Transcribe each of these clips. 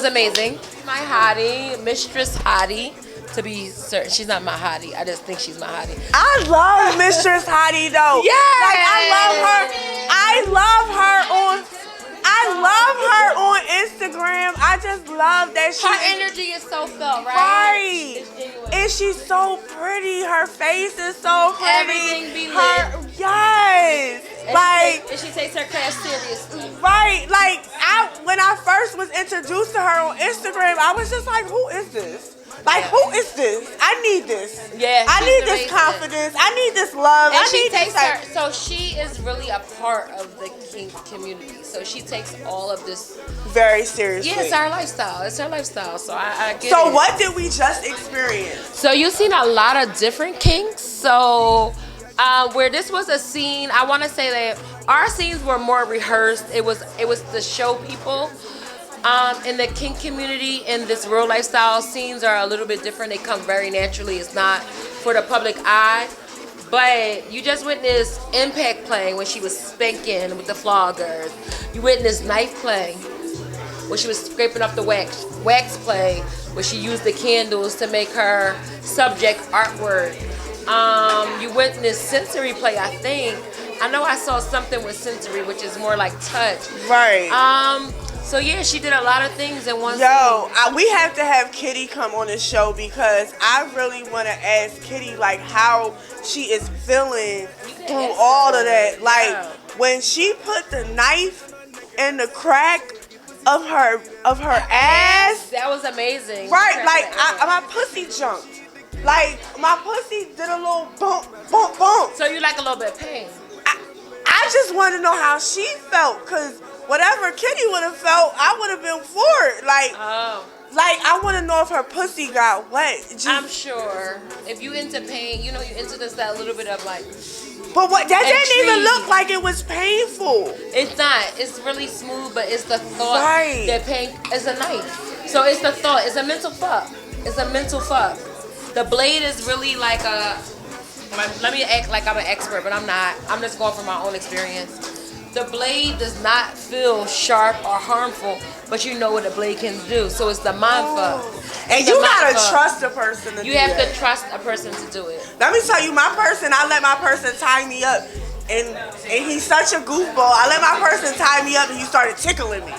amazing. My hottie, Mistress Hottie. To be certain, she's not my hottie. I just think she's my hottie. I love Mistress Hottie though. Yeah. Like I love her on Instagram. I just love that she. Her energy is so felt, right? Right. And she's so pretty. Her face is so pretty. Everything be lit. Yes. And she takes her craft seriously. Right. Like when I first was introduced to her on Instagram, I was just like, who is this? Like, who is this? I need this. Yeah, I need this confidence. I need this love. And she takes her. So she is really a part of the kink community. So she takes all of this very seriously. Yeah, it's our lifestyle. It's her lifestyle. So I get it. So what did we just experience? So you've seen a lot of different kinks. So where this was a scene, I want to say that our scenes were more rehearsed. It was to show people. In the kink community, in this real lifestyle, scenes are a little bit different. They come very naturally. It's not for the public eye. But you just witnessed impact playing when she was spanking with the floggers. You witnessed knife playing when she was scraping up the wax. Wax play where she used the candles to make her subject artwork. You witnessed sensory play, I think. I know I saw something with sensory, which is more like touch. Right. So yeah, she did a lot of things in one scene. We have to have Kitty come on the show because I really want to ask Kitty like how she is feeling through all of that. Like when she put the knife in the crack of her ass. That was amazing. Right, like my pussy jumped. Like my pussy did a little bump, bump, bump. So you like a little bit of pain. I just want to know how she felt because whatever Kitty would have felt, I would have been for it. Like I want to know if her pussy got wet. I'm sure. If you into pain, you know you into that little bit of like. But what that didn't even look like it was painful. It's not. It's really smooth, but it's the thought that pain is a knife. So it's the thought. It's a mental fuck. It's a mental fuck. The blade is really like a. Let me act like I'm an expert, but I'm not. I'm just going from my own experience. The blade does not feel sharp or harmful, but you know what a blade can do. So it's the mind fuck. And you gotta trust a person to do it. You have to trust a person to do it. Let me tell you, my person, I let my person tie me up, and he's such a goofball. I let my person tie me up, and he started tickling me.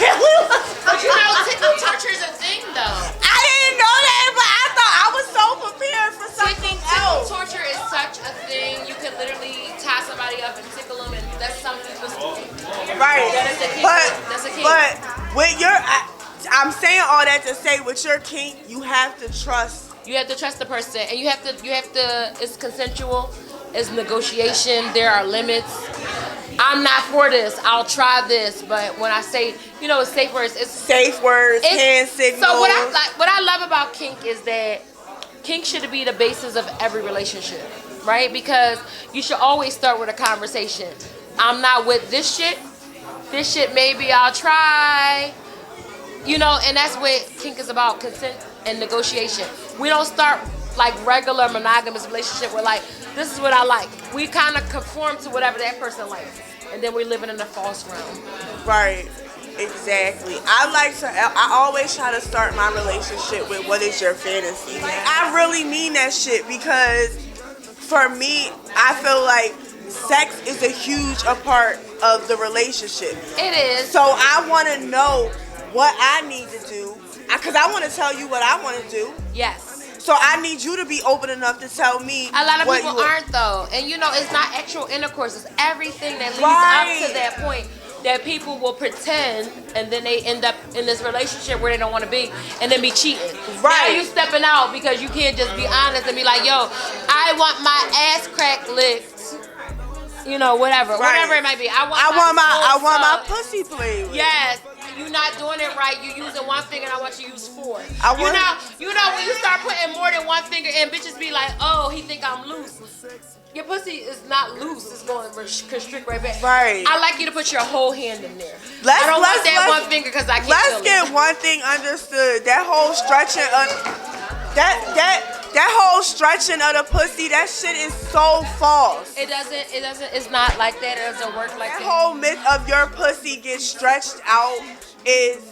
But you know, tickle torture is a thing, though. I didn't know that, but I thought I was so prepared for something else. Tickle torture is such a thing. You can literally tie somebody up and tickle them, and that's something that's right. That is a kink. That's a kink. But with your, I'm saying all that to say, with your kink, you have to trust. You have to trust the person, and you have to. It's consensual. It's negotiation. There are limits. I'm not for this. I'll try this, but when I say, it's safe words. It's safe words, hand signals. So what I love about kink is that kink should be the basis of every relationship, right? Because you should always start with a conversation. I'm not with this shit. This shit, maybe I'll try. And that's what kink is about: consent and negotiation. We don't start like regular monogamous relationship where like, this is what I like. We kind of conform to whatever that person likes. And then we're living in a false realm. Right. Exactly. I always try to start my relationship with what is your fantasy. Like, I really mean that shit because for me, I feel like sex is a huge a part of the relationship. It is. So I want to know what I need to do because I want to tell you what I want to do. Yes. So I need you to be open enough to tell me. A lot of people aren't though, and it's not actual intercourse. It's everything that leads up to that point that people will pretend, and then they end up in this relationship where they don't want to be, and then be cheating. Right. Now you stepping out because you can't just be honest and be like, "Yo, I want my ass crack licked." Whatever it might be. I want my pussy played with. Yes. You're not doing it right. You're using one finger and I want you to use four. When you start putting more than one finger in, bitches be like, oh, he think I'm loose. Your pussy is not loose. It's going to constrict right back. Right. I like you to put your whole hand in there. I don't want that one finger because I can't feel it. Let's get one thing understood. That whole stretching that whole stretching of the pussy, that shit is so false. It doesn't, it's not like that. It doesn't work like that. That whole myth of your pussy gets stretched out is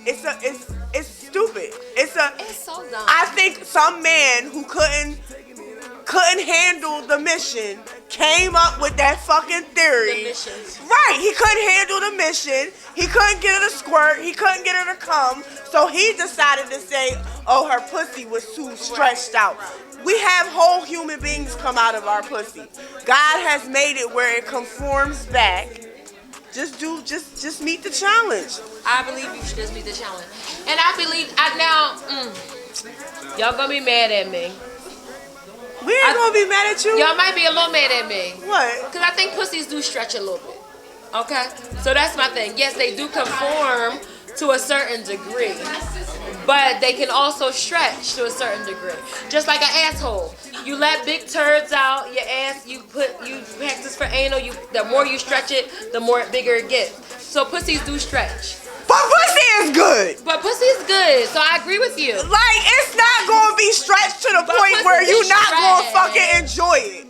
it's stupid. It's so dumb. I think some man who couldn't handle the mission came up with that fucking theory. The mission. Right, he couldn't handle the mission. He couldn't get her to squirt. He couldn't get her to come. So he decided to say, oh, her pussy was too stretched out. We have whole human beings come out of our pussy. God has made it where it conforms back. Just meet the challenge. I believe you should just meet the challenge. And I believe, y'all gonna be mad at me. We ain't gonna be mad at you. Y'all might be a little mad at me. What? Because I think pussies do stretch a little bit. Okay? So that's my thing. Yes, they do conform to a certain degree. But they can also stretch to a certain degree. Just like an asshole. You let big turds out, your ass, you practice for anal, the more you stretch it, the more bigger it gets. So pussies do stretch. But pussy is good. But pussy is good, so I agree with you. Like, it's not going to be stretched to the point where you're not going to fucking enjoy it.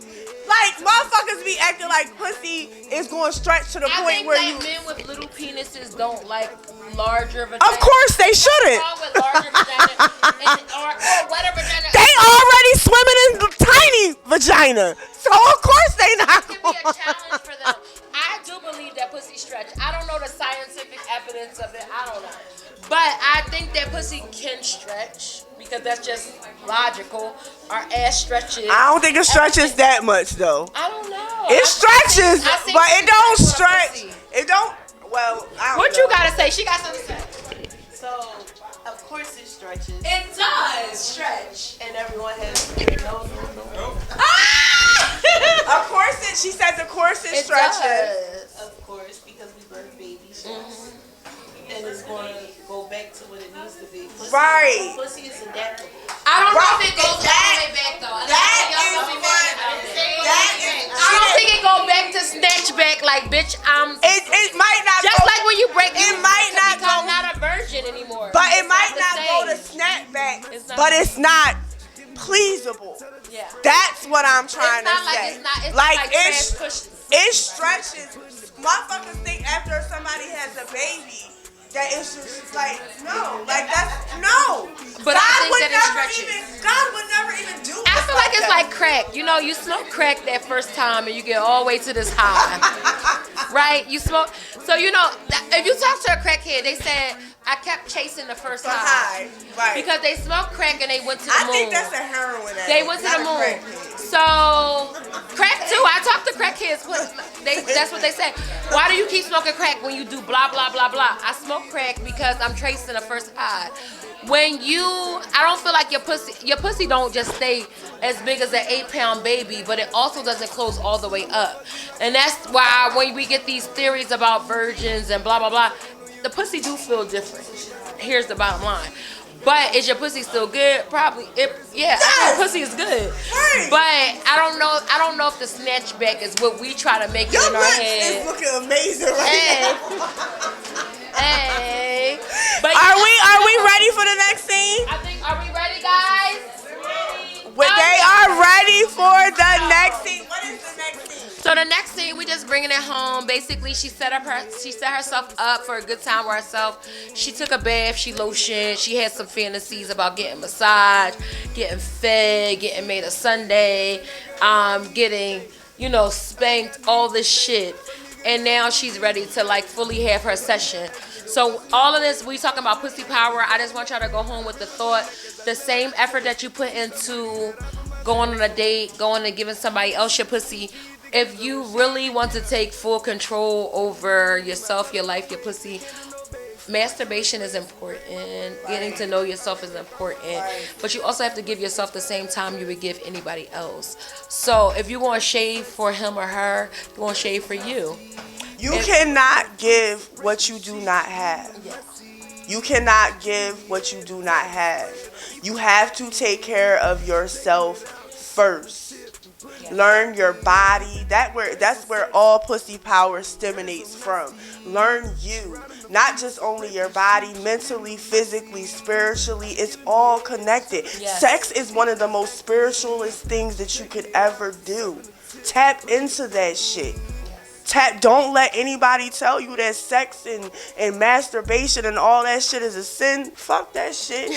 Like, motherfuckers be acting like pussy is going to stretch to the point where you... I think men with little penises don't like larger vaginas. Of course they shouldn't. With larger vagina or wetter vagina. They already swimming in the tiny vagina. So, of course they not going to... It could be a challenge for them. I do believe that pussy stretch. I don't know the scientific evidence of it. I don't know. But I think that pussy can stretch because that's just logical. Our ass stretches. I don't think it stretches that much, though. I don't know. It stretches, but it don't stretch. It don't. Well, I don't What know. You gotta say? She got something to say. So, of course it stretches. It does stretch. And everyone has no. Of course it. She says, of course it stretches. Does. Of course, because we birth babies. And it's going to go back to what it needs to be. Right. Pussy is adaptable. I don't know Right. if it goes all the way back though. I don't think it goes back to snatch back like bitch. It might not. Just go, like when you break, it might not become go. not a virgin anymore. But it It's might the not go to same. snapback. It's not- But it's not pleasable. Yeah. That's what I'm trying It's not to like say. it's not. It's like like it's trash push. it stretches. Motherfuckers think after somebody has a baby that it's just like no, like that's no. But I think that it stretches. God would never even do. I feel like it's like crack. You know, you smoke crack that first time and you get all the way to this high. Right? You smoke. So, you know, if you talk to a crackhead, they said, I kept chasing the first high. Right. Because they smoked crack and they went to the moon. I think that's a heroin addict. They went to the moon. So, crack too. I talked to crackheads. That's what they say. Why do you keep smoking crack when you do blah, blah, blah, blah? I smoke crack because I'm tracing the first high. I don't feel like your pussy don't just stay as big as an 8-pound baby, but it also doesn't close all the way up. And that's why when we get these theories about virgins and blah, blah, blah, the pussy do feel different. Here's the bottom line. But is your pussy still good? Probably. I think pussy is good. Right. But I don't know if the snatchback is what we try to make it in our head. It's looking amazing right now. Hey. But Are we ready for the next scene? Are we ready, guys? They are ready for the next scene. What is the next scene? So the next scene, we just bringing it home. Basically, she set herself up for a good time with herself. She took a bath, she lotioned, she had some fantasies about getting massaged, getting fed, getting made a sundae, getting, spanked, all this shit. And now she's ready to fully have her session. So all of this, we talking about pussy power. I just want y'all to go home with the thought, the same effort that you put into going on a date, going and giving somebody else your pussy. If you really want to take full control over yourself, your life, your pussy, masturbation is important. Getting to know yourself is important. But you also have to give yourself the same time you would give anybody else. So if you want to shave for him or her, you want to shave for you. You cannot give what you do not have. Yes. You cannot give what you do not have. You have to take care of yourself first. Yes. Learn your body. That's where all pussy power stimulates from. Learn you. Not just only your body, mentally, physically, spiritually. It's all connected. Yes. Sex is one of the most spiritualist things that you could ever do. Tap into that shit. Don't let anybody tell you that sex and masturbation and all that shit is a sin. Fuck that shit.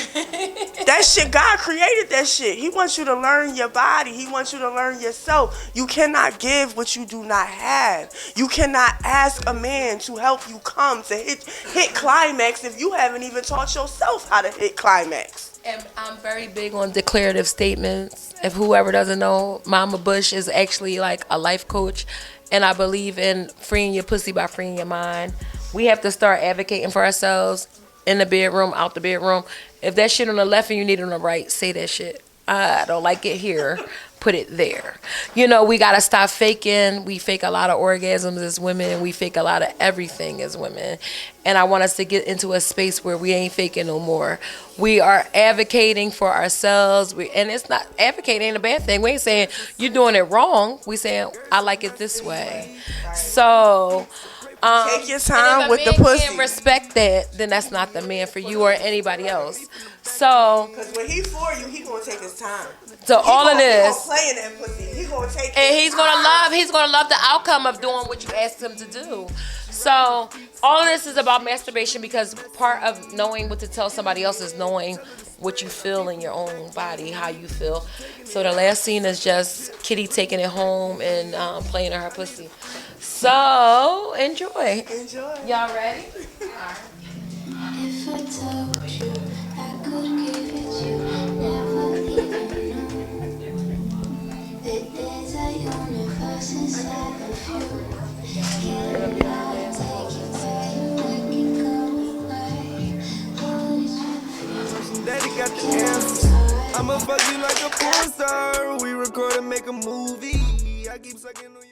That shit, God created that shit. He wants you to learn your body. He wants you to learn yourself. You cannot give what you do not have. You cannot ask a man to help you come to hit climax if you haven't even taught yourself how to hit climax. And I'm very big on declarative statements. If whoever doesn't know, Mama Bushhh is actually like a life coach. And I believe in freeing your pussy by freeing your mind. We have to start advocating for ourselves in the bedroom, out the bedroom. If that shit on the left and you need it on the right, say that shit. I don't like it here. Put it there. You know, we got to stop faking. We fake a lot of orgasms as women. We fake a lot of everything as women. And I want us to get into a space where we ain't faking no more. We are advocating for ourselves. And it's not, advocating ain't a bad thing. We ain't saying you're doing it wrong. We saying, I like it this way. So... take your time with the pussy. If a man pussy. can't respect that, then that's not the man for you or anybody else. So, because when he for you, he gonna take his time. So all of this, he gonna play in that pussy. He gonna take. And he's gonna love the outcome of doing what you asked him to do. So all of this is about masturbation, because part of knowing what to tell somebody else is knowing what you feel in your own body, how you feel. So the last scene is just Kitty taking it home and playing in her pussy. So enjoy. Y'all ready? If I told you I could give it you, never even know that there's a universe inside of you. Get it out, take it where you can go away. Daddy got the answers. I'ma fuck you like a porn star. We record and make a movie. I keep sucking on you.